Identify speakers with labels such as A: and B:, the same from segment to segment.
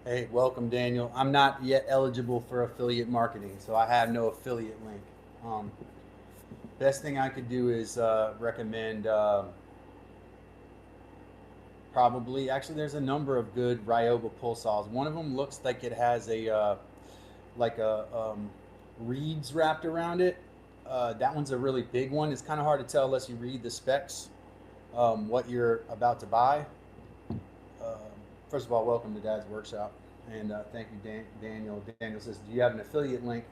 A: Hey, welcome, Daniel. I'm not yet eligible for affiliate marketing, so I have no affiliate link. Um, Best thing I could do is recommend probably. Actually, there's a number of good Ryoba pull saws. One of them looks like it has a like a reeds wrapped around it. That one's a really big one. It's kind of hard to tell unless you read the specs what you're about to buy. Um, First of all, welcome to Dad's Workshop, and thank you, Daniel. Daniel says, "Do you have an affiliate link?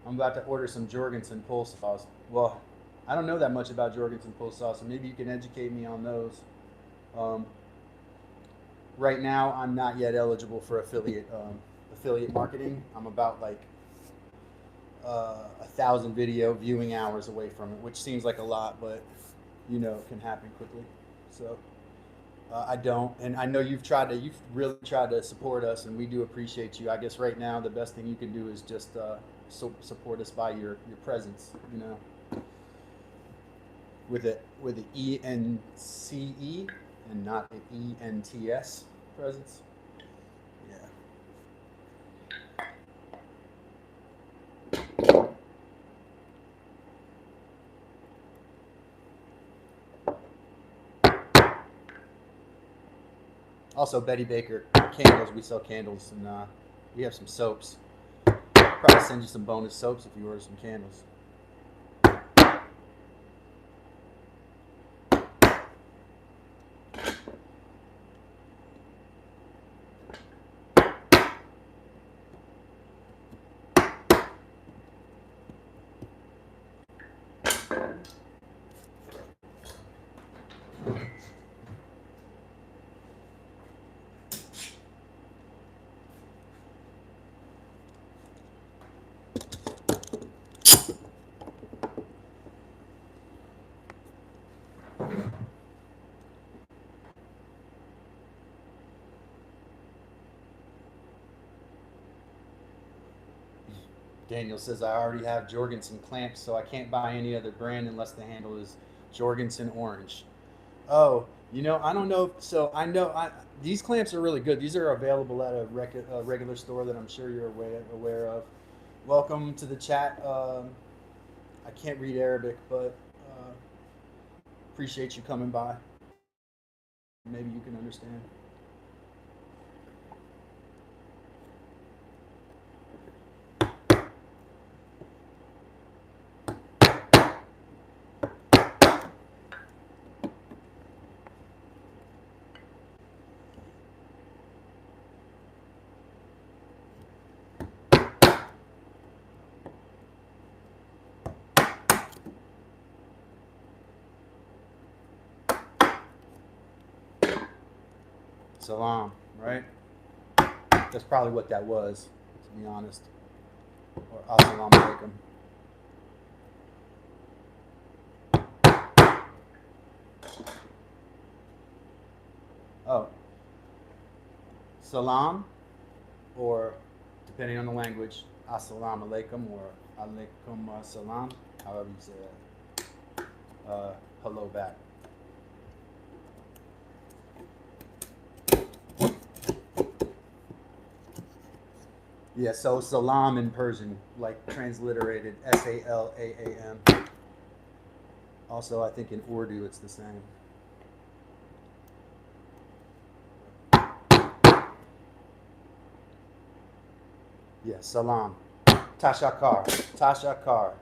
A: I'm about to order some Jorgensen pull saws." Well, I don't know that much about Jorgensen pull saws, so maybe you can educate me on those. Um, right now, I'm not yet eligible for affiliate marketing. I'm about like 1,000 video viewing hours away from it, which seems like a lot, but it can happen quickly. So I don't, and I know you've really tried to support us, and we do appreciate you. I guess right now the best thing you can do is just support us by your presence. With the ENCE and not the ENTS presence. Yeah. Also, Betty Baker candles. We sell candles, and we have some soaps. Probably send you some bonus soaps if you order some candles. Daniel says I already have Jorgensen clamps, so I can't buy any other brand unless the handle is Jorgensen Orange. Oh, I don't know. So I know these clamps are really good. These are available at a regular store that I'm sure you're aware of. Welcome to the chat. I can't read Arabic, but appreciate you coming by. Maybe you can understand. Salam, right? That's probably what that was, to be honest. Or assalamu alaikum. Oh, salam, or depending on the language, assalamu alaikum or alaikum salam, however you say that. Hello back. Yeah, so salam in Persian, like transliterated Salam. Also, I think in Urdu it's the same. Yeah, salam. Tashakar. Tashakar.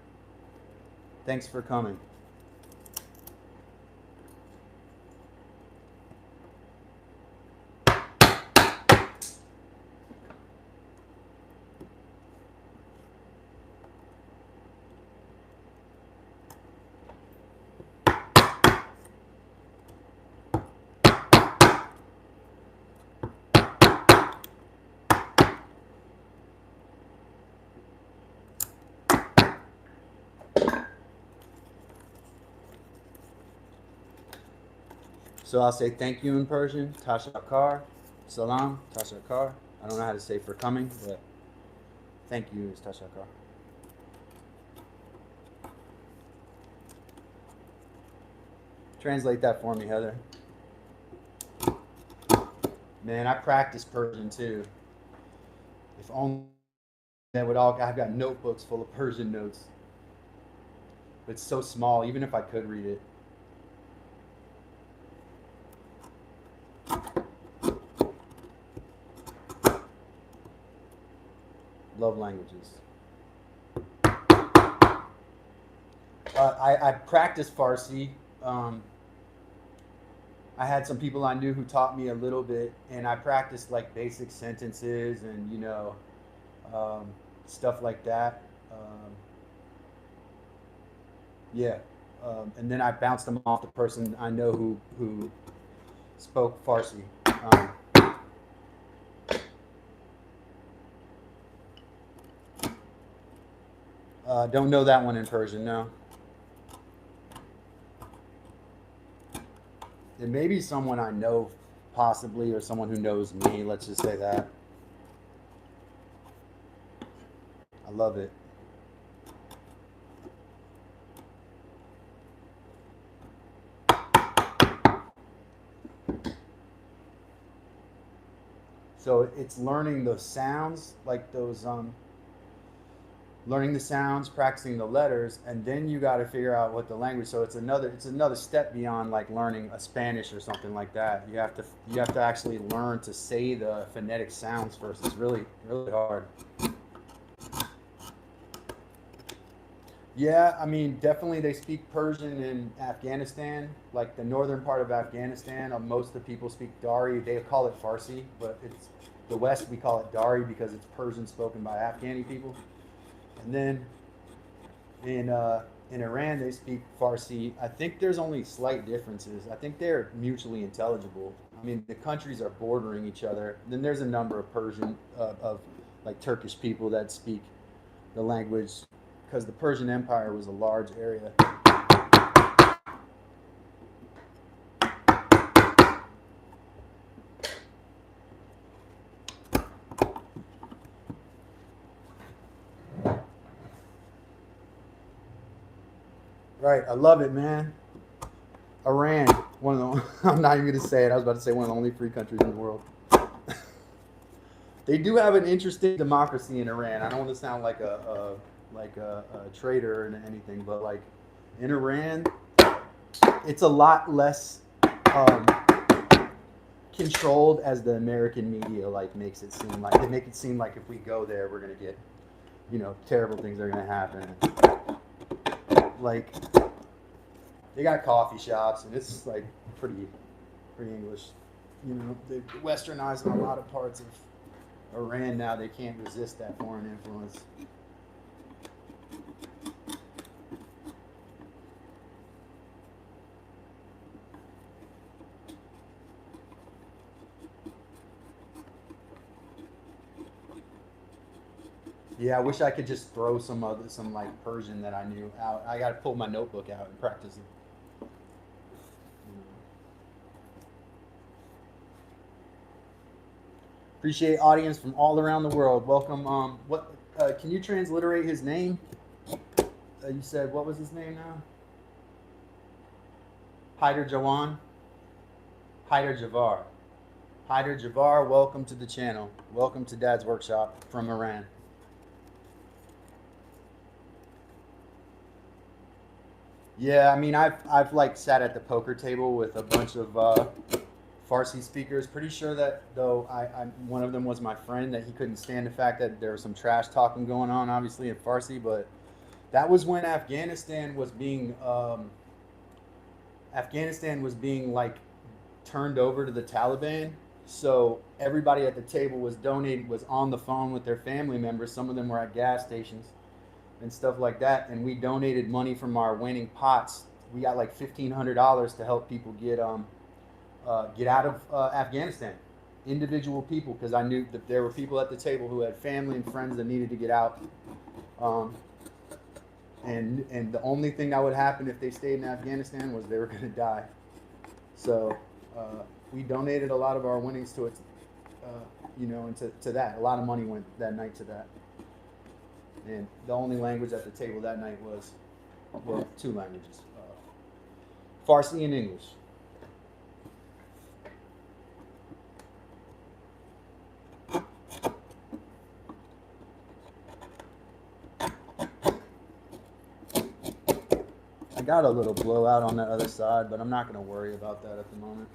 A: Thanks for coming. So I'll say thank you in Persian, Tashakar, Salam, Tashakar. I don't know how to say for coming, but thank you is Tashakar. Translate that for me, Heather. Man, I practice Persian too. If only that would all. I've got notebooks full of Persian notes. It's so small. Even if I could read it, love languages. I practiced Farsi. Um, I had some people I knew who taught me a little bit, and I practiced like basic sentences and um, stuff like that. Yeah, and then I bounced them off the person I know who spoke Farsi. Don't know that one in Persian. No, it may be someone I know, possibly, or someone who knows me. Let's just say that. I love it. So it's learning those sounds, like those learning the sounds, practicing the letters, and then you got to figure out what the language. So it's another step beyond like learning a Spanish or something like that. You have to actually learn to say the phonetic sounds first. It's really really hard. Yeah, I mean, definitely they speak Persian in Afghanistan, like the northern part of Afghanistan. Most of the people speak Dari. They call it Farsi, but it's the West. We call it Dari because it's Persian spoken by Afghani people. And then in in Iran, they speak Farsi. I think there's only slight differences. I think they're mutually intelligible. I mean, the countries are bordering each other. Then there's a number of Persian of like Turkish people that speak the language because the Persian Empire was a large area. Right, I love it, man. Iran, one of the I'm not even gonna say it. I was about to say one of the only free countries in the world. They do have an interesting democracy in Iran. I don't want to sound like a traitor or anything, but like in Iran, it's a lot less um, controlled as the American media like makes it seem. Like they make it seem like if we go there, we're gonna get terrible things are gonna happen. Like they got coffee shops, and it's like pretty English. They westernized a lot of parts of Iran now. They can't resist that foreign influence. Yeah, I wish I could just throw some like Persian that I knew out. I got to pull my notebook out and practice it. Appreciate audience from all around the world. Welcome. What can you transliterate his name? You said what was his name now? Hyder Jawan. Hyder Javar. Hyder Javar. Welcome to the channel. Welcome to Dad's Workshop from Iran. Yeah, I mean, I've like sat at the poker table with a bunch of Farsi speakers. Pretty sure that though one of them was my friend that he couldn't stand the fact that there was some trash talking going on, obviously in Farsi. But that was when Afghanistan was being like turned over to the Taliban. So everybody at the table was on the phone with their family members. Some of them were at gas stations and stuff like that. And we donated money from our winning pots. We got like $1,500 to help people get out of Afghanistan. Individual people, because I knew that there were people at the table who had family and friends that needed to get out. Um, and the only thing that would happen if they stayed in Afghanistan was they were going to die. So we donated a lot of our winnings to it, and to that. A lot of money went that night to that. And the only language at the table that night was, well, two languages, Farsi and English. got a little blowout on that other side, but I'm not going to worry about that at the moment.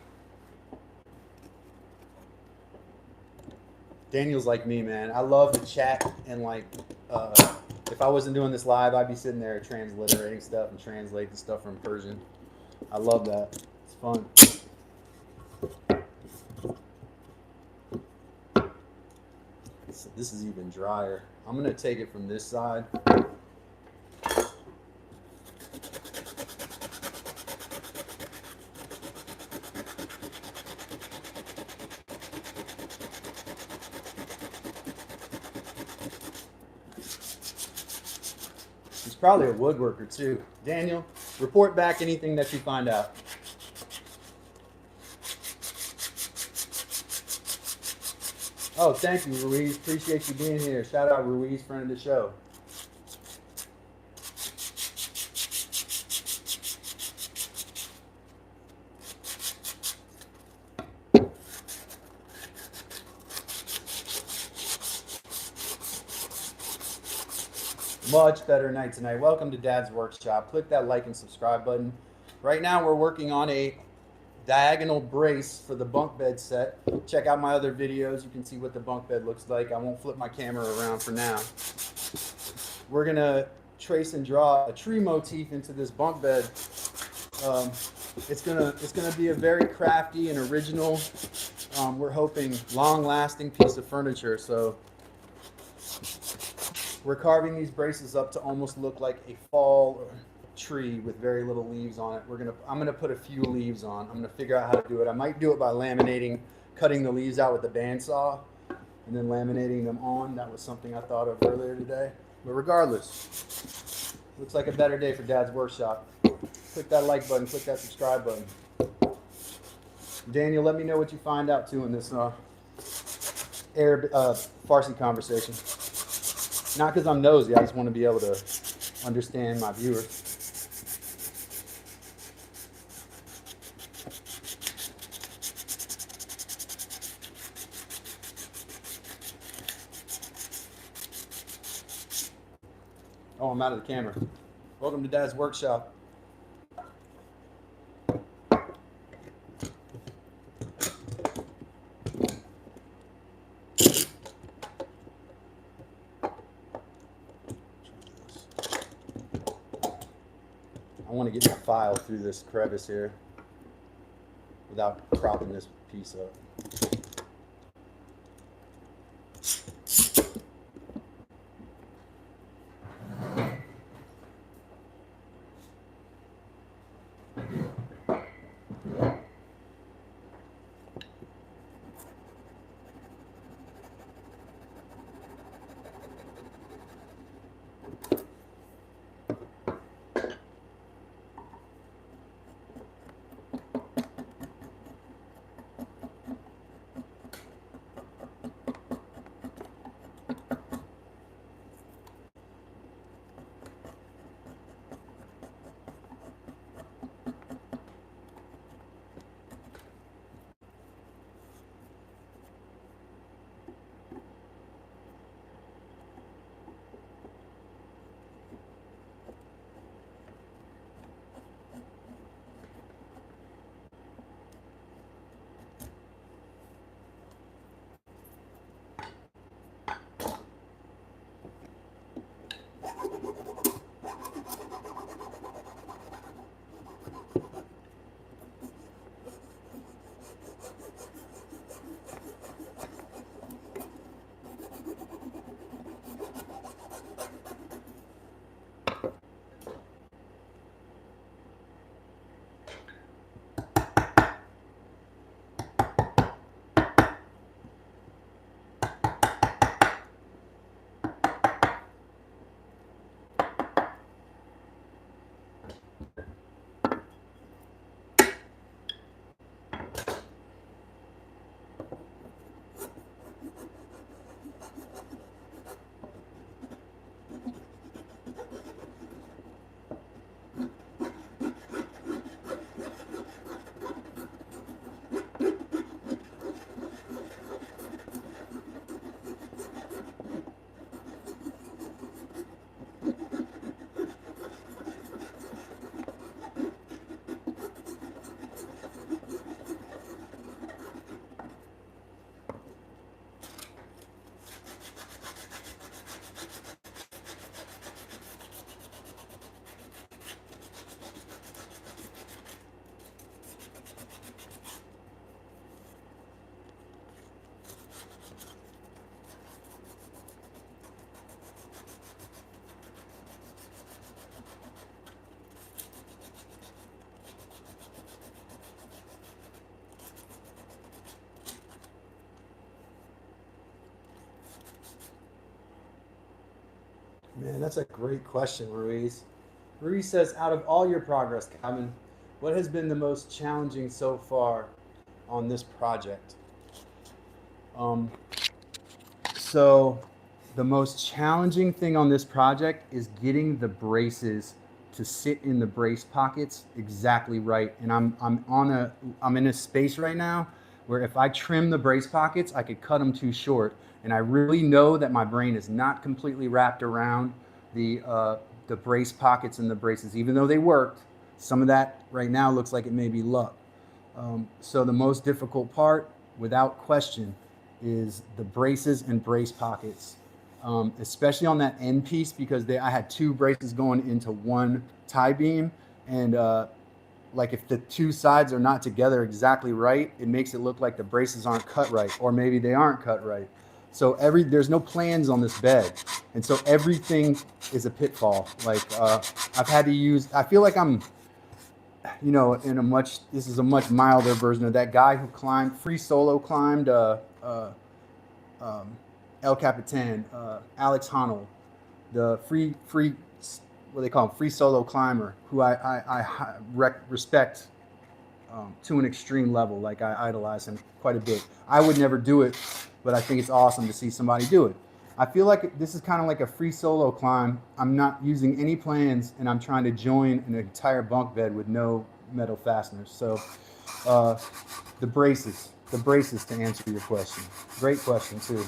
A: Daniel's like me, man. I love to chat and like, if I wasn't doing this live, I'd be sitting there transliterating stuff and translating stuff from Persian. I love that. It's fun. So this is even drier. I'm gonna take it from this side. He's probably a woodworker too. Daniel, report back anything that you find out. Oh, thank you, Ruiz. Appreciate you being here. Shout out Ruiz, friend of the show. Much better night tonight. Welcome to Dad's Workshop. Click that like and subscribe button. Right now we're working on a diagonal brace for the bunk bed set. Check out my other videos. You can see what the bunk bed looks like. I won't flip my camera around for now. We're gonna trace and draw a tree motif into this bunk bed. It's gonna be a very crafty and original, we're hoping long-lasting piece of furniture. So we're carving these braces up to almost look like a fall tree with very little leaves on it. I'm gonna put a few leaves on. I'm gonna figure out how to do it. I might do it by laminating, cutting the leaves out with the bandsaw, and then laminating them on. That was something I thought of earlier today. But regardless, looks like a better day for Dad's Workshop. Click that like button, click that subscribe button. Daniel, let me know what you find out too in this Arab Farsi conversation. Not because I'm nosy, I just want to be able to understand my viewers. Oh, I'm out of the camera. Welcome to Dad's Workshop. I want to get my file through this crevice here without cropping this piece up. Man, that's a great question, Ruiz. Ruiz says, out of all your progress, Calvin, what has been the most challenging so far on this project? Um, So, the most challenging thing on this project is getting the braces to sit in the brace pockets exactly right. And I'm in a space right now where if I trim the brace pockets, I could cut them too short. And I really know that my brain is not completely wrapped around the uh, the brace pockets and the braces, even though they worked. Some of that right now looks like it may be luck. So the most difficult part, without question, is the braces and brace pockets, especially on that end piece because I had two braces going into one tie beam, and like if the two sides are not together exactly right, it makes it look like the braces aren't cut right, or maybe they aren't cut right. So there's no plans on this bed, and so everything is a pitfall. Like I've had to use. I feel like I'm in a much this is a much milder version of that guy who climbed free solo climbed um, El Capitan, Alex Honnold, the free what they call him, free solo climber, who I respect to an extreme level. Like I idolize him quite a bit. I would never do it, but I think it's awesome to see somebody do it. I feel like this is kind of like a free solo climb. I'm not using any plans, and I'm trying to join an entire bunk bed with no metal fasteners. So, uh, the braces to answer your question. Great question too.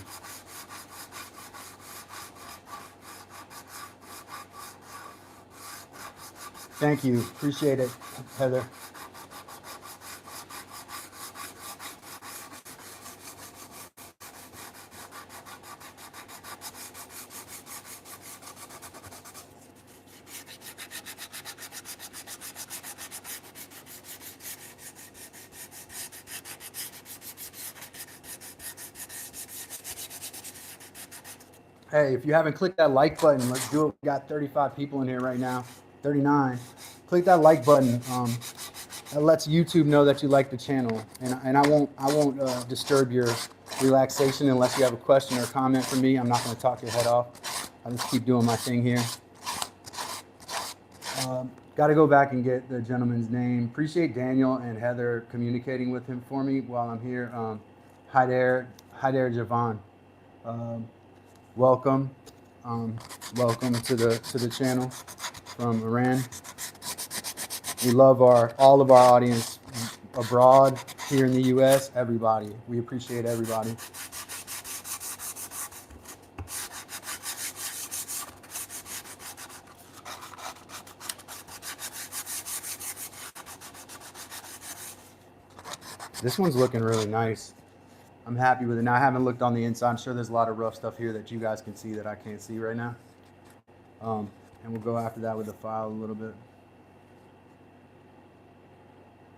A: Thank you, appreciate it, Heather. Hey, if you haven't clicked that like button, let's do it. We got 35 people in here right now, 39. Click that like button. That lets YouTube know that you like the channel, and I won't disturb your relaxation unless you have a question or a comment for me. I'm not going to talk your head off. I'll just keep doing my thing here. Got to go back and get the gentleman's name. Appreciate Daniel and Heather communicating with him for me while I'm here. Haider Javan. Um, welcome, um, welcome to the channel from Iran. We love all of our audience abroad, here in the U.S. Everybody, we appreciate everybody. This one's looking really nice. I'm happy with it. Now I haven't looked on the inside. I'm sure there's a lot of rough stuff here that you guys can see that I can't see right now. And we'll go after that with the file a little bit.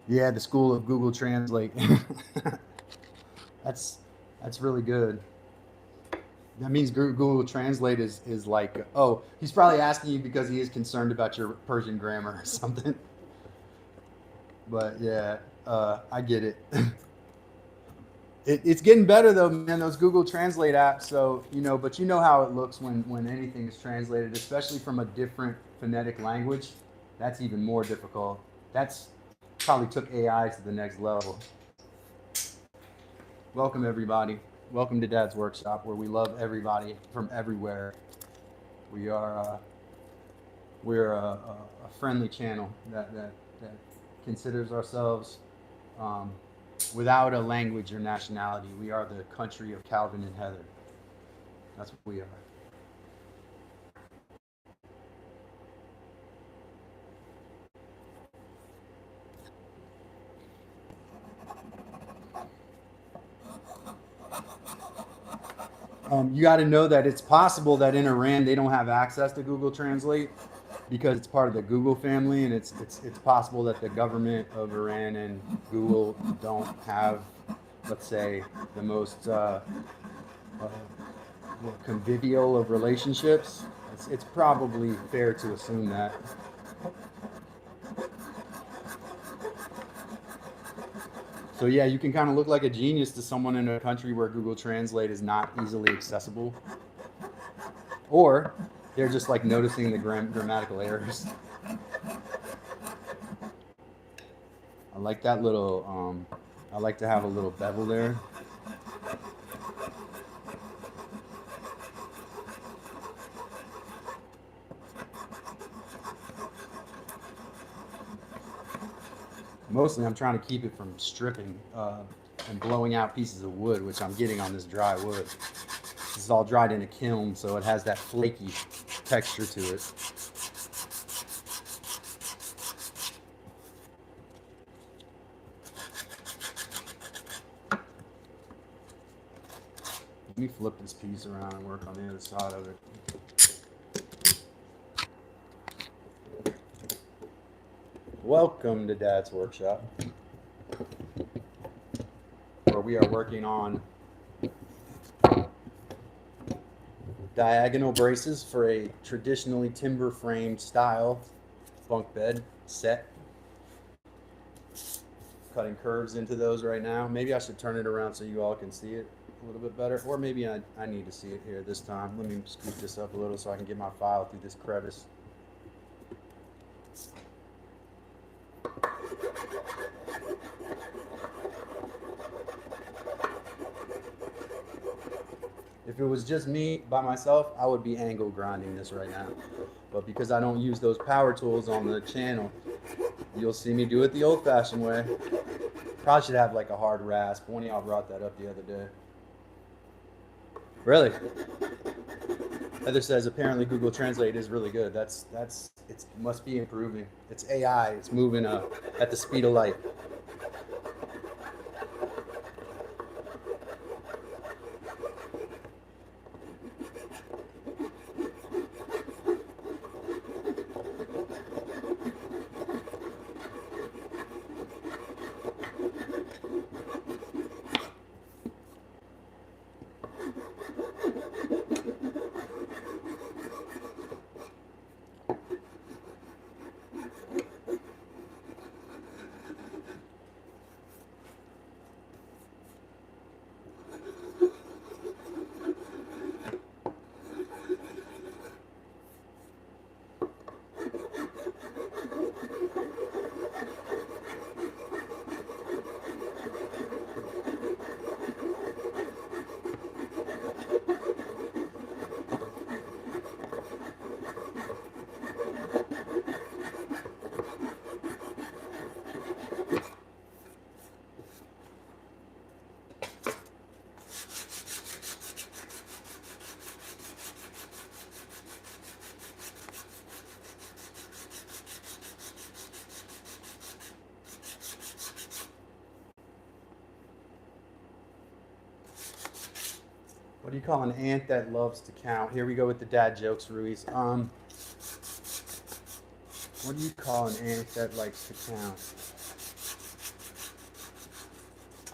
A: Yeah, the school of Google Translate. that's that's really good. That means Google Translate is like, oh, he's probably asking you because he is concerned about your Persian grammar or something. But yeah, I get it. It's getting better though, man. Those Google Translate apps. So but you know how it looks when anything is translated, especially from a different phonetic language. That's even more difficult. That's probably took AI to the next level. Welcome everybody. Welcome to Dad's Workshop, where we love everybody from everywhere. We are we're a friendly channel that considers ourselves um, without a language or nationality. We are the country of Calvin and Heather. That's what we are. You got to know that it's possible that in Iran they don't have access to Google Translate because it's part of the Google family, and it's possible that the government of Iran and Google don't have, let's say, the most uh, convivial of relationships. It's probably fair to assume that. So yeah, you can kind of look like a genius to someone in a country where Google Translate is not easily accessible. Or They're just like noticing the grammatical errors. I like that little, I like to have a little bevel there. Mostly I'm trying to keep it from stripping and blowing out pieces of wood, which I'm getting on this dry wood. This is all dried in a kiln, so it has that flaky texture to it. Let me flip this piece around and work on the other side of it. Welcome to Dad's Workshop, where we are working on diagonal braces for a traditionally timber framed style bunk bed set. Cutting curves into those right now. Maybe I should turn it around so you all can see it a little bit better, or maybe I need to see it here this time. Let me scoot this up a little so I can get my file through this crevice. If it was just me by myself, I would be angle grinding this right now. But because I don't use those power tools on the channel, you'll see me do it the old-fashioned way. Probably should have like a hard rasp. One of y'all brought that up the other day. Really? Heather says apparently Google Translate is really good. It must be improving. It's AI. It's moving at the speed of light. What do you call an ant that loves to count? Here we go with the dad jokes, Ruiz. What do you call an ant that likes to count?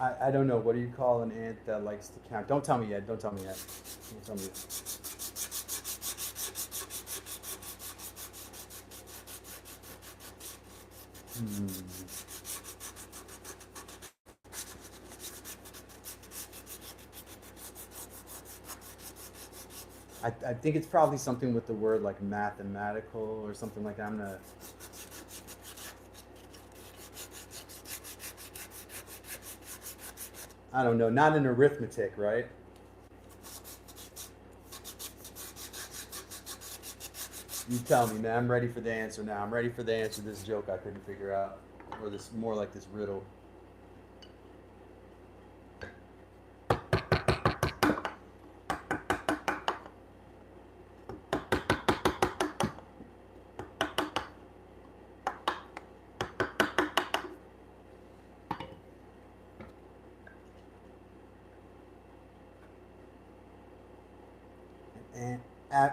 A: I don't know. What do you call an ant that likes to count? Don't tell me yet. Don't tell me yet. Don't tell me yet. I think it's probably something with the word like mathematical or something like that. I'm gonna. I don't know. Not in arithmetic, right? You tell me, man. I'm ready for the answer now. I'm ready for the answer to this joke I couldn't figure out, or this more like this riddle.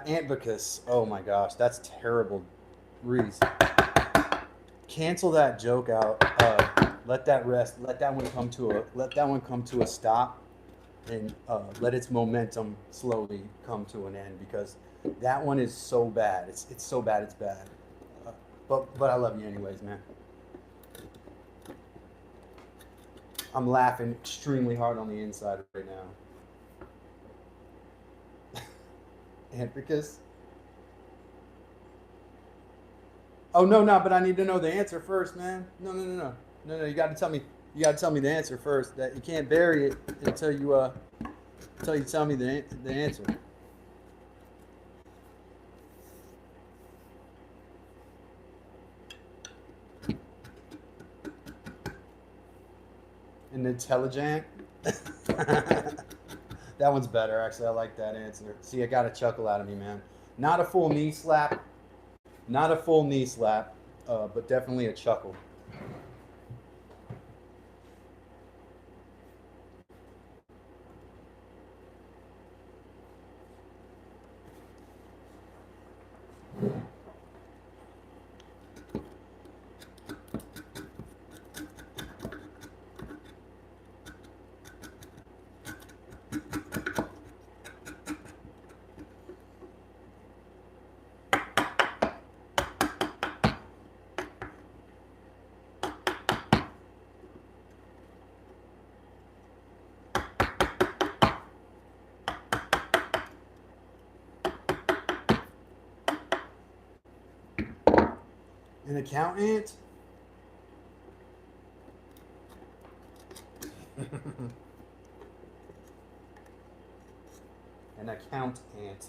A: Antbacus. Oh my gosh, that's terrible. Reese, cancel that joke out. Let that rest. Let that one come to a stop, and let its momentum slowly come to an end because that one is so bad. It's so bad. It's bad. Uh, but I love you anyways, man. I'm laughing extremely hard on the inside right now. Antbacus. Oh no, no, but I need to know the answer first, man. No, no, no, no, no, no. You got to tell me. You got to tell me the answer first. That you can't bury it until you tell me the answer. An intelligent. That one's better, actually. I like that answer. See, I got a chuckle out of me, man. Not a full knee slap. Not a full knee slap, but definitely a chuckle. An accountant? An accountant.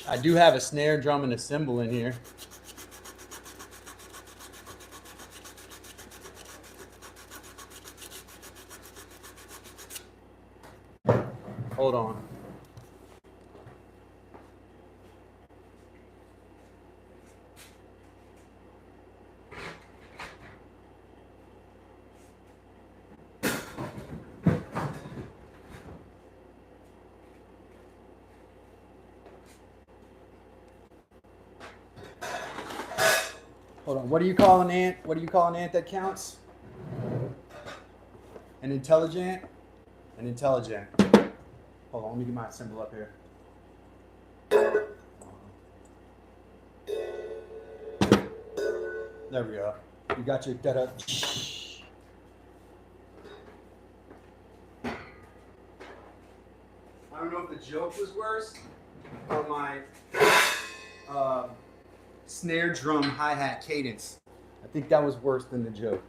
A: I do have a snare drum and a cymbal in here. Hold on. Hold on. What do you call an ant? What do you call an ant that counts? An intelligent? An intelligent. Hold on, let me get my cymbal up here. There we go. You got your da-da. I don't know if the joke was worse or my snare drum hi-hat cadence. I think that was worse than the joke.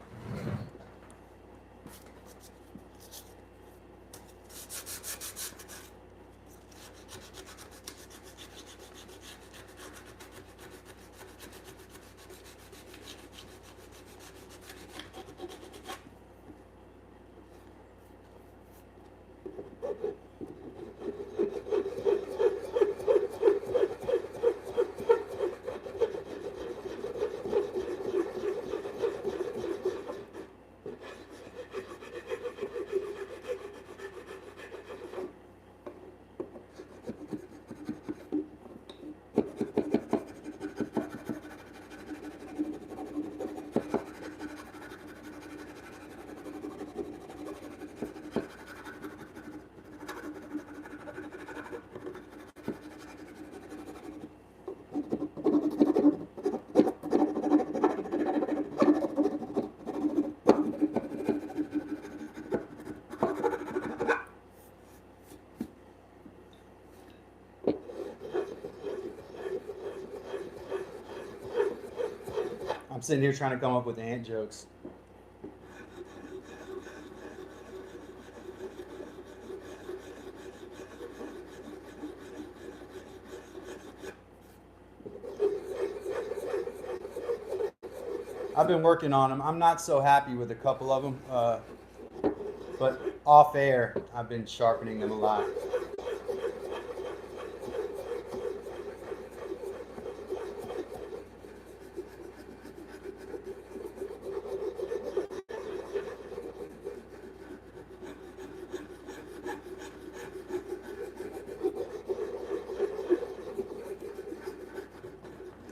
A: I'm sitting here trying to come up with ant jokes. I've been working on them. I'm not so happy with a couple of them, but off air, I've been sharpening them a lot.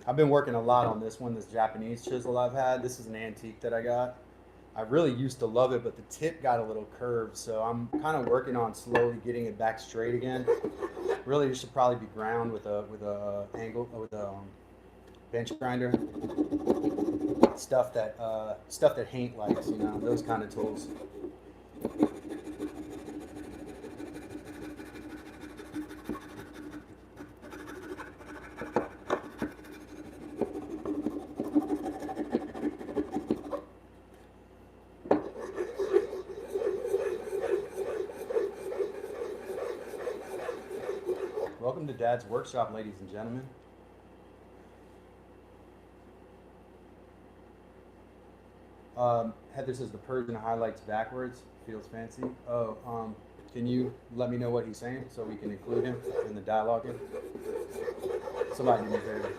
A: I've been working a lot on this one, this Japanese chisel I've had. This is an antique that I got. I really used to love it, but the tip got a little curved, so I'm kind of working on slowly getting it back straight again. Really, it should probably be ground with a bench grinder. Stuff that Haint likes, you know, those kind of tools. Welcome to Dad's Workshop, ladies and gentlemen. Heather says the Persian highlights backwards. Feels fancy. Oh, can you let me know what he's saying so we can include him in the dialogue here? Somebody do me a favor.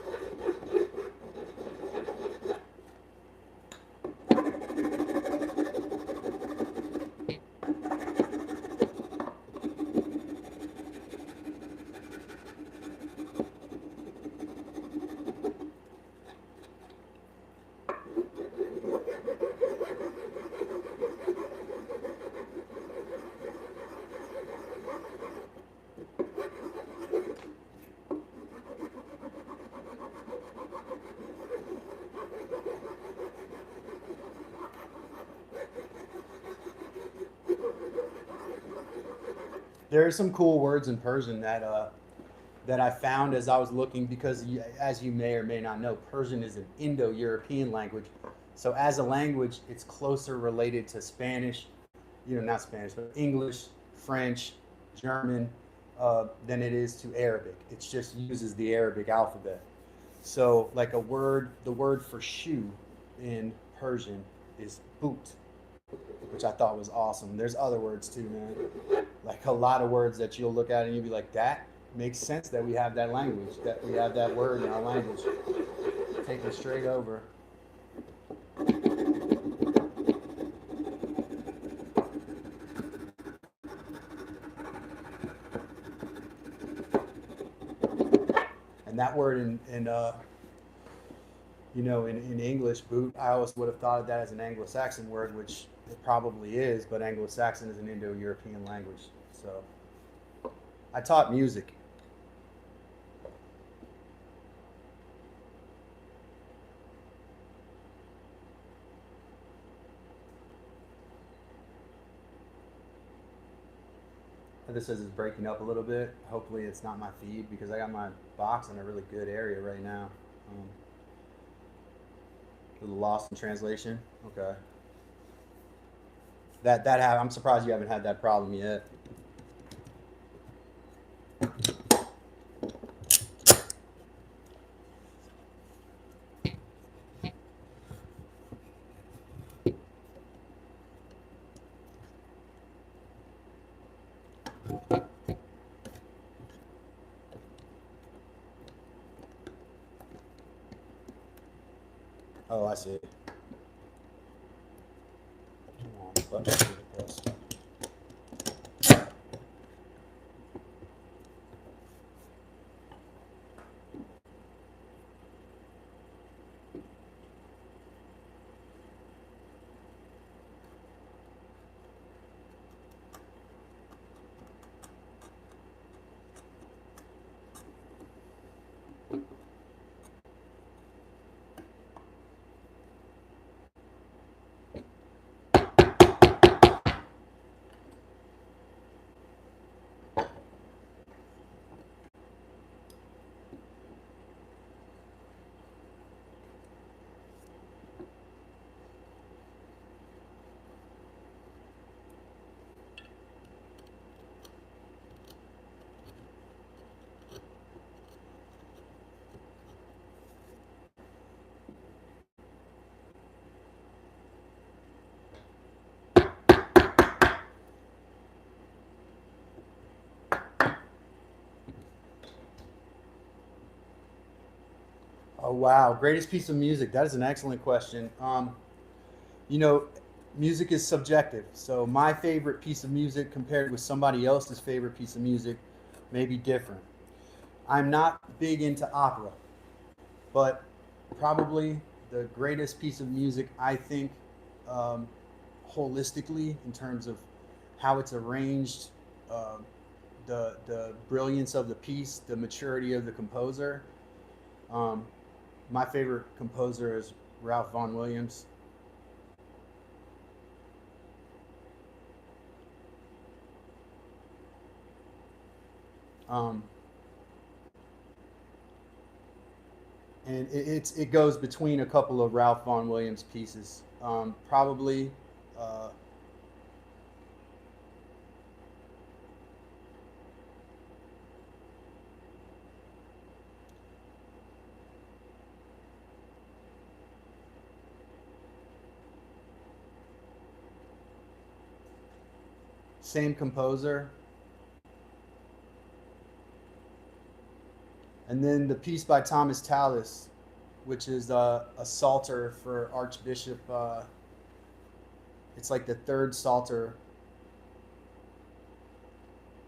A: There are some cool words in Persian that I found as I was looking because, as you may or may not know, Persian is an Indo-European language. So as a language, it's closer related to Spanish, not Spanish, but English, French, German, than it is to Arabic. It just uses the Arabic alphabet. So like the word for shoe in Persian is boot, which I thought was awesome. There's other words too, man. Like a lot of words that you'll look at and you'll be like, that makes sense that we have that language, that we have that word in our language. Take it straight over. And that word in English, boot, I always would have thought of that as an Anglo-Saxon word, which it probably is, but Anglo-Saxon is an Indo-European language. So I taught music. This says it's breaking up a little bit. Hopefully it's not my feed because I got my box in a really good area right now. A little lost in translation. Okay. I'm surprised you haven't had that problem yet. Oh, I see. Come on, press. Oh wow, greatest piece of music. That is an excellent question. You know, music is subjective. So my favorite piece of music compared with somebody else's favorite piece of music may be different. I'm not big into opera, but probably the greatest piece of music I think, um, holistically in terms of how it's arranged, uh, the brilliance of the piece, the maturity of the composer. Um, my favorite composer is Ralph Vaughan Williams. Um, and it goes between a couple of Ralph Vaughan Williams pieces. Probably, uh, same composer. And then the piece by Thomas Tallis, which is a psalter for Archbishop. It's like the third psalter.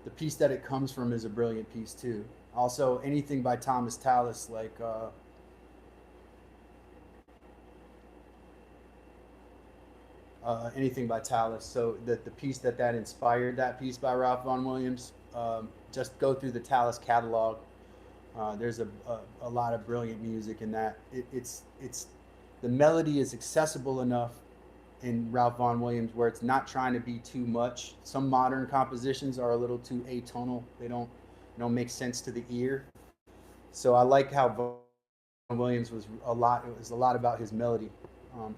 A: The piece that it comes from is a brilliant piece too. Also, anything by Thomas Tallis, like anything by Tallis. So the piece that inspired that piece by Ralph Vaughan Williams, just go through the Tallis catalog. There's a lot of brilliant music in that. It's the melody is accessible enough in Ralph Vaughan Williams where it's not trying to be too much. Some modern compositions are a little too atonal. They don't make sense to the ear. So I like how Vaughan Williams was a lot. It was a lot about his melody. Um,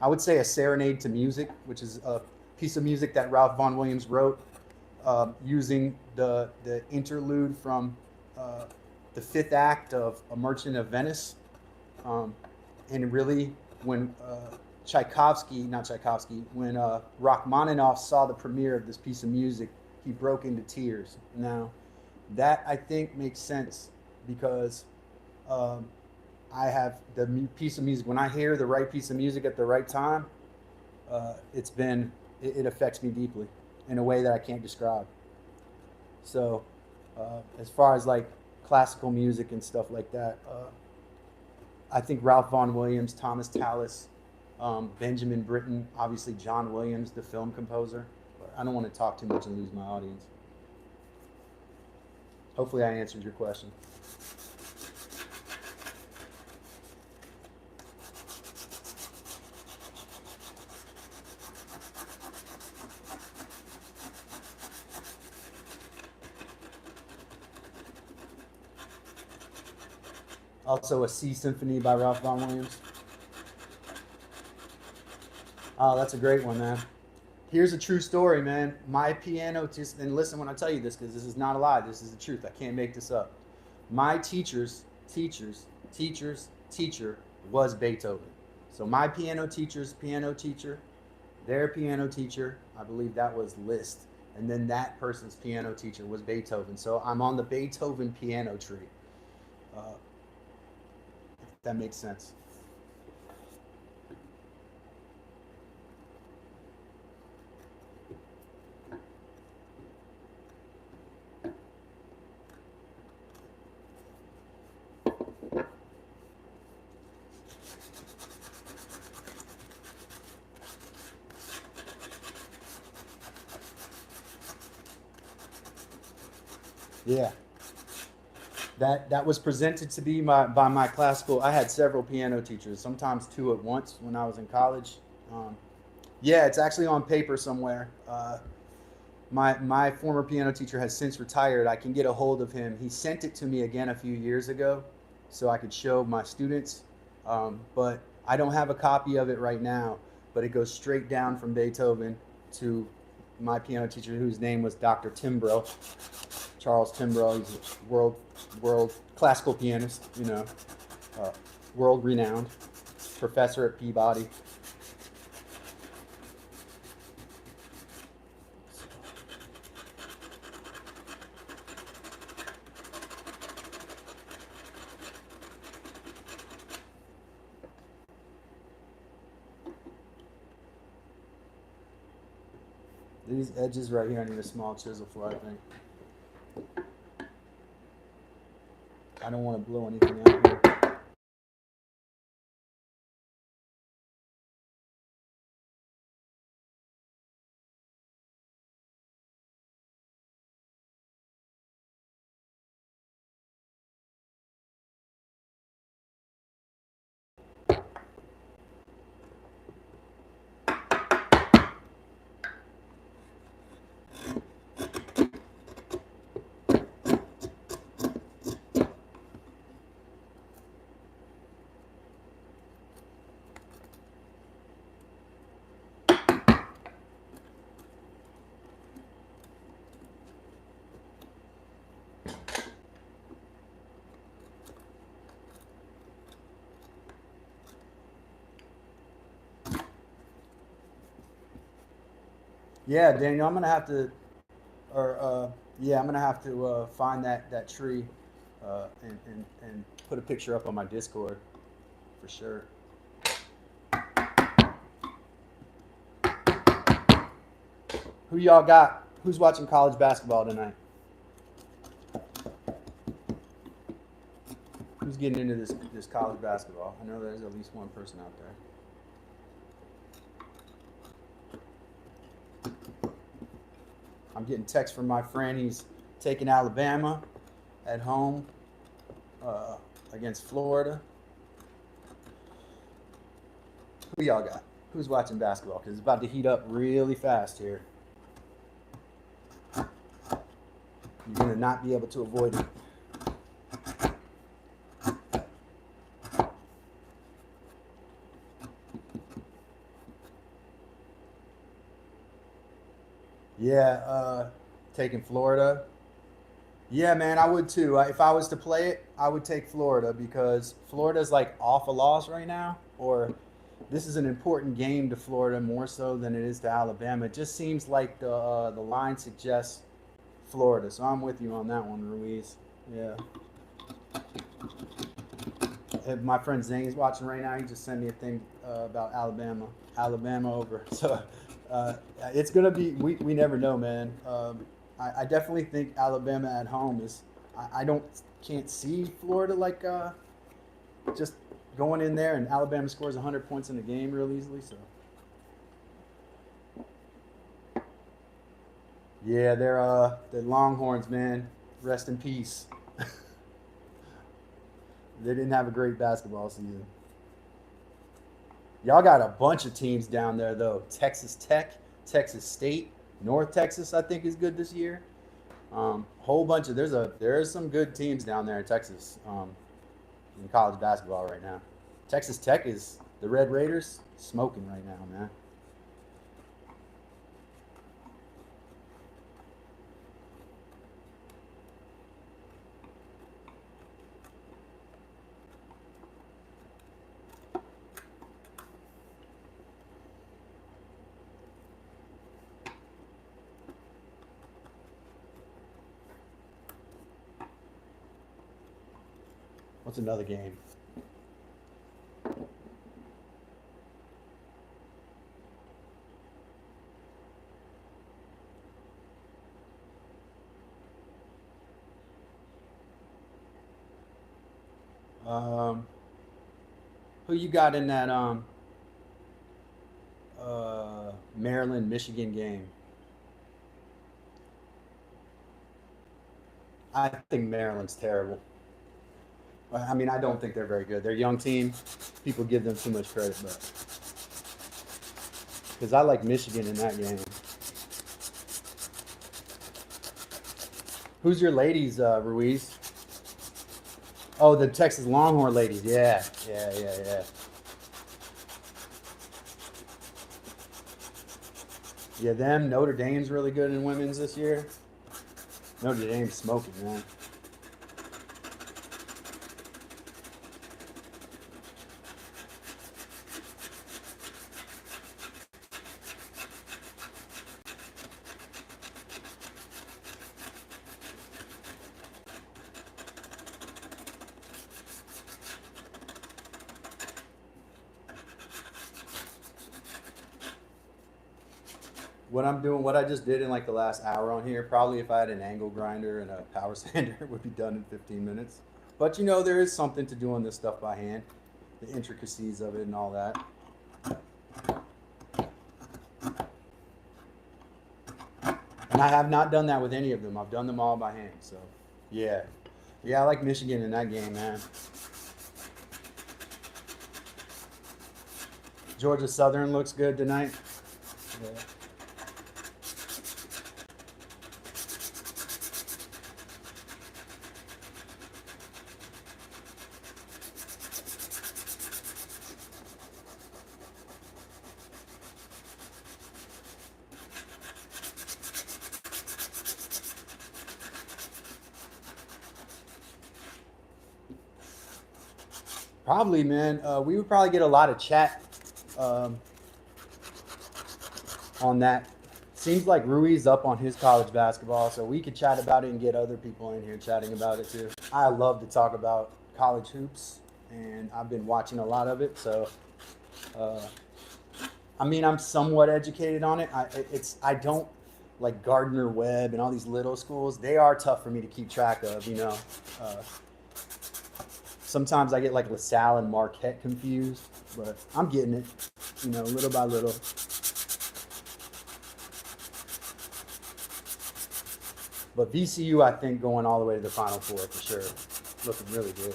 A: I would say a serenade to music, which is a piece of music that Ralph Vaughan Williams wrote using the interlude from the fifth act of A Merchant of Venice. And really, when not Tchaikovsky, when Rachmaninoff saw the premiere of this piece of music, he broke into tears. Now, that I think makes sense because um, I have the piece of music. When I hear the right piece of music at the right time, it affects me deeply in a way that I can't describe. So, as far as like classical music and stuff like that, I think Ralph Vaughan Williams, Thomas Tallis, Benjamin Britten, obviously John Williams, the film composer. But I don't want to talk too much and lose my audience. Hopefully, I answered your question. Also, a Sea Symphony by Ralph Vaughan Williams. Oh, that's a great one, man. Here's a true story, man. My piano, just and listen when I tell you this, because this is not a lie. This is the truth. I can't make this up. My teacher was Beethoven. So my piano teacher, their piano teacher, I believe that was Liszt, and then that person's piano teacher was Beethoven. So I'm on the Beethoven piano tree. If that makes sense. Yeah. That was presented to me by my classical. I had several piano teachers, sometimes two at once when I was in college. Um, yeah, it's actually on paper somewhere. My former piano teacher has since retired. I can get a hold of him. He sent it to me again a few years ago, so I could show my students. But I don't have a copy of it right now. But it goes straight down from Beethoven to my piano teacher, whose name was Dr. Timbrell, Charles Timbrell. He's a world classical pianist, uh, world renowned professor at Peabody. These edges right here, I need a small chisel for, I think. I don't want to blow anything out here. Yeah, Daniel, I'm gonna have to, or yeah, I'm gonna have to find that tree, and put a picture up on my Discord for sure. Who y'all got? Who's watching college basketball tonight? Who's getting into this college basketball? I know there's at least one person out there. I'm getting text from my friend. He's taking Alabama at home uh, against Florida. Who y'all got? Who's watching basketball? Because it's about to heat up really fast here. You're going to not be able to avoid it. Yeah, taking Florida. Yeah, man, I would too. If I was to play it, I would take Florida because Florida's like off a loss right now, or this is an important game to Florida more so than it is to Alabama. It just seems like the line suggests Florida, so I'm with you on that one, Ruiz. Yeah. If my friend Zane's watching right now. He just sent me a thing about Alabama over. So it's gonna be. We never know, man. I definitely think Alabama at home is. I don't can't see Florida like just going in there and Alabama scores 100 points in the game real easily. So yeah, they're Longhorns, man. Rest in peace. They didn't have a great basketball season. Y'all got a bunch of teams down there though. Texas Tech, Texas State, North Texas, I think is good this year. Whole bunch of there's some good teams down there in Texas in college basketball right now. Texas Tech is the Red Raiders smoking right now, man. What's another game? Um, who you got in that Maryland Michigan game? I think Maryland's terrible. I mean, I don't think they're very good. They're a young team. People give them too much credit, but because I like Michigan in that game. Who's your ladies, Ruiz? Oh, the Texas Longhorn ladies. Yeah, yeah, yeah, yeah. Yeah, them. Notre Dame's really good in women's this year. Notre Dame's smoking, man. What I'm doing, what I just did in like the last hour on here, probably if I had an angle grinder and a power sander, it would be done in 15 minutes. But you know, there is something to doing this stuff by hand, the intricacies of it and all that. And I have not done that with any of them. I've done them all by hand. So, yeah. Yeah, I like Michigan in that game, man. Georgia Southern looks good tonight. Yeah. Probably, man. We would probably get a lot of chat um, on that Seems like Rui's up on his college basketball, so we could chat about it and get other people in here chatting about it too. I love to talk about college hoops, and I've been watching a lot of it. So, uh, I mean, I'm somewhat educated on it. I don't like Gardner Webb and all these little schools. They are tough for me to keep track of. Uh, sometimes I get like LaSalle and Marquette confused, but I'm getting it. Little by little. But VCU, I think, going all the way to the Final Four for sure. Looking really good.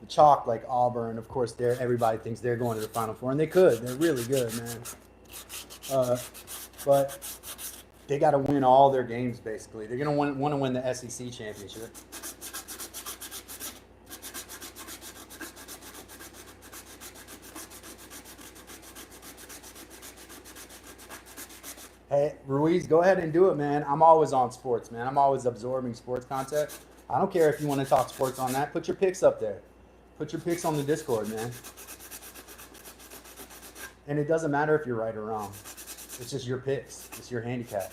A: The chalk, like Auburn, of course, everybody thinks they're going to the Final Four, and they could. They're really good, man. But they got to win all their games, basically. They're going to want to win the SEC championship. Hey, Ruiz, go ahead and do it, man. I'm always on sports, man. I'm always absorbing sports content. I don't care if you want to talk sports on that. Put your picks up there. Put your picks on the Discord, man. And it doesn't matter if you're right or wrong. It's just your picks. It's your handicap.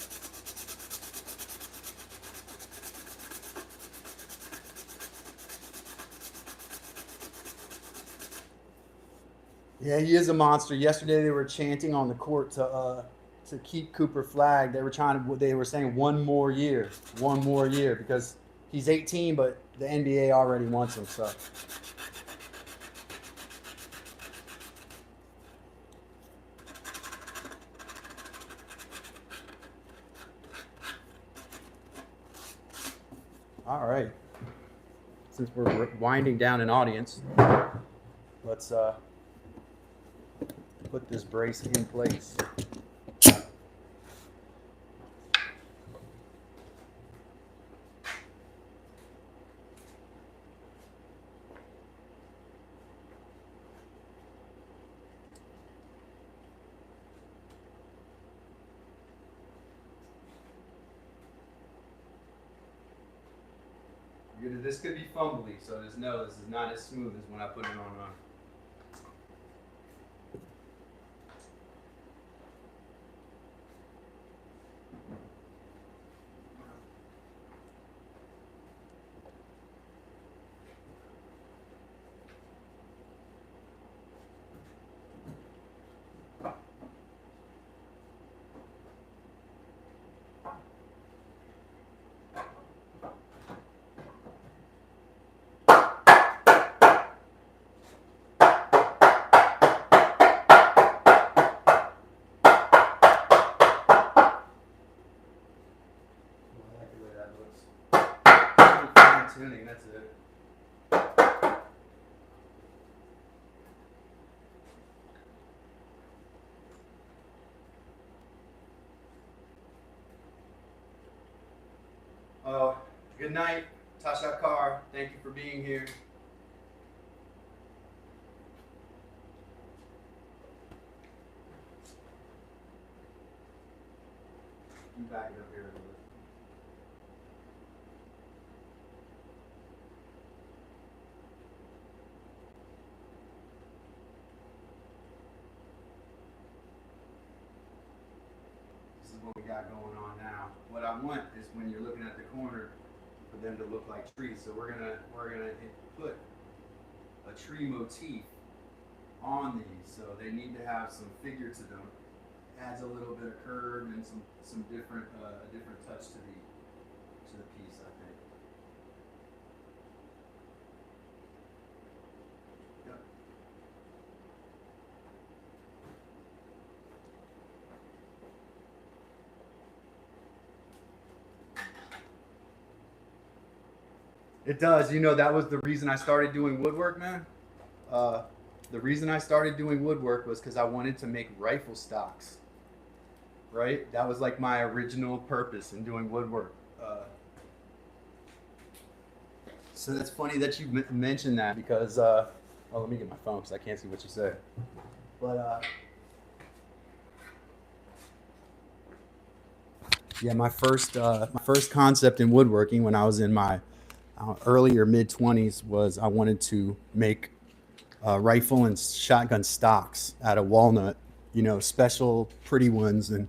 A: Yeah, he is a monster. Yesterday they were chanting on the court to keep Cooper flagged. They were saying 1 more year, because he's 18, but the NBA already wants him. So. All right. Since we're winding down an audience, let's put this brace in place. This could be fumbly, so just know this is not as smooth as when I put it on. Tuning, that's it. Good night, Tasha Carr. Thank you for being here. You back it up here a little bit. What we got going on now. What I want is, when you're looking at the corner, for them to look like trees. So we're gonna put a tree motif on these, so they need to have some figure to them. Adds a little bit of curve and some different a different touch to the piece, I think. Yep. It does. That was the reason I started doing woodwork, man. The reason I started doing woodwork was because I wanted to make rifle stocks. Right? That was like my original purpose in doing woodwork. So that's funny that you mentioned that, because, let me get my phone because I can't see what you said. But, yeah, my first concept in woodworking when I was in my early or mid 20s was I wanted to make rifle and shotgun stocks out of walnut, you know, special pretty ones, and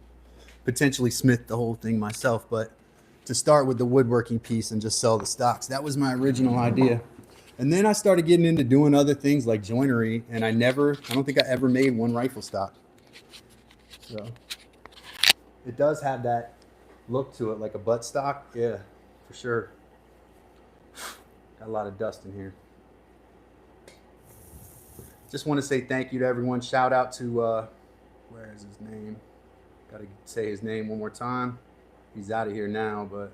A: potentially smith the whole thing myself. But to start with the woodworking piece and just sell the stocks, that was my original idea. And then I started getting into doing other things like joinery, and I don't think I ever made one rifle stock. So it does have that look to it, like a butt stock. Yeah, for sure. Got a lot of dust in here. Just want to say thank you to everyone. Shout out to, where is his name? Got to say his name one more time. He's out of here now, but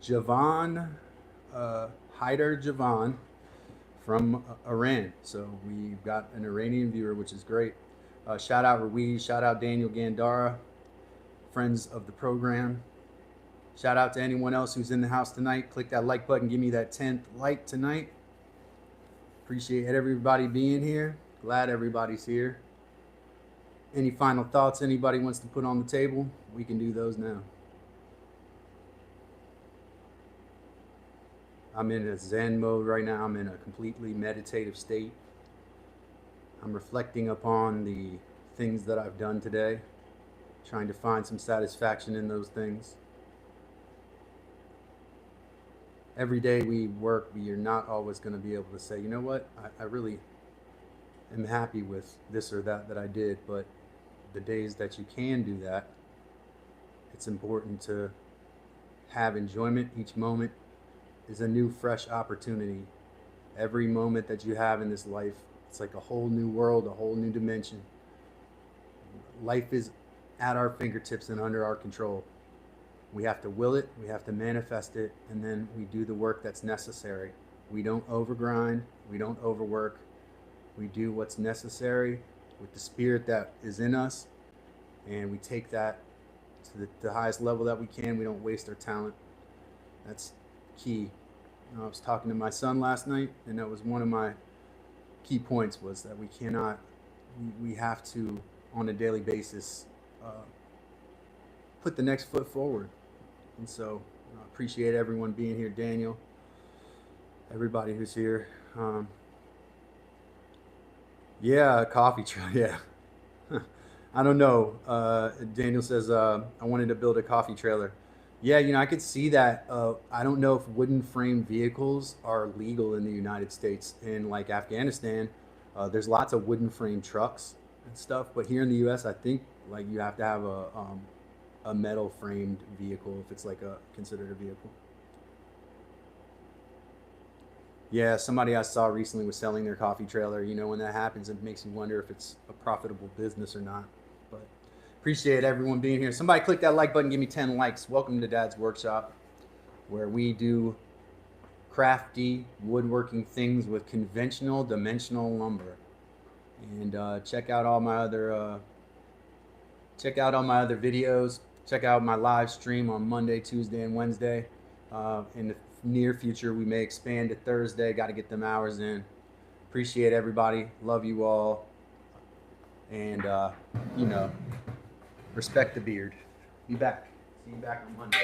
A: Javan, Haider Javan from Iran. So we've got an Iranian viewer, which is great. Shout out Ruiz, shout out Daniel Gandara, friends of the program. Shout out to anyone else who's in the house tonight. Click that like button, give me that 10th like tonight. Appreciate everybody being here. Glad everybody's here. Any final thoughts anybody wants to put on the table? We can do those now. I'm in a Zen mode right now. I'm in a completely meditative state. I'm reflecting upon the things that I've done today, trying to find some satisfaction in those things. Every day we work, we are not always going to be able to say, you know what, I really am happy with this or that I did. But the days that you can do that, it's important to have enjoyment. Each moment is a new, fresh opportunity. Every moment that you have in this life, it's like a whole new world, a whole new dimension. Life is at our fingertips and under our control. We have to will it, we have to manifest it, and then we do the work that's necessary. We don't overgrind, we don't overwork. We do what's necessary with the spirit that is in us, and we take that to the highest level that we can. We don't waste our talent. That's key. I was talking to my son last night, and that was one of my key points, was that we have to, on a daily basis, put the next foot forward. And so I appreciate everyone being here. Daniel, everybody who's here. Yeah, coffee truck. Yeah. I don't know. Daniel says, I wanted to build a coffee trailer. Yeah, you know, I could see that. I don't know if wooden frame vehicles are legal in the United States. In like Afghanistan, there's lots of wooden frame trucks and stuff. But here in the U.S., I think like you have to have a metal framed vehicle if it's like considered a vehicle. Yeah, somebody I saw recently was selling their coffee trailer. You know, when that happens, it makes you wonder if it's a profitable business or not. But appreciate everyone being here. Somebody click that like button, give me 10 likes. Welcome to Dad's Workshop, where we do crafty woodworking things with conventional dimensional lumber. And check out all my other videos. Check out my live stream on Monday, Tuesday, and Wednesday. In the near future, we may expand to Thursday. Got to get them hours in. Appreciate everybody. Love you all. And, you know, respect the beard. Be back. See you back on Monday.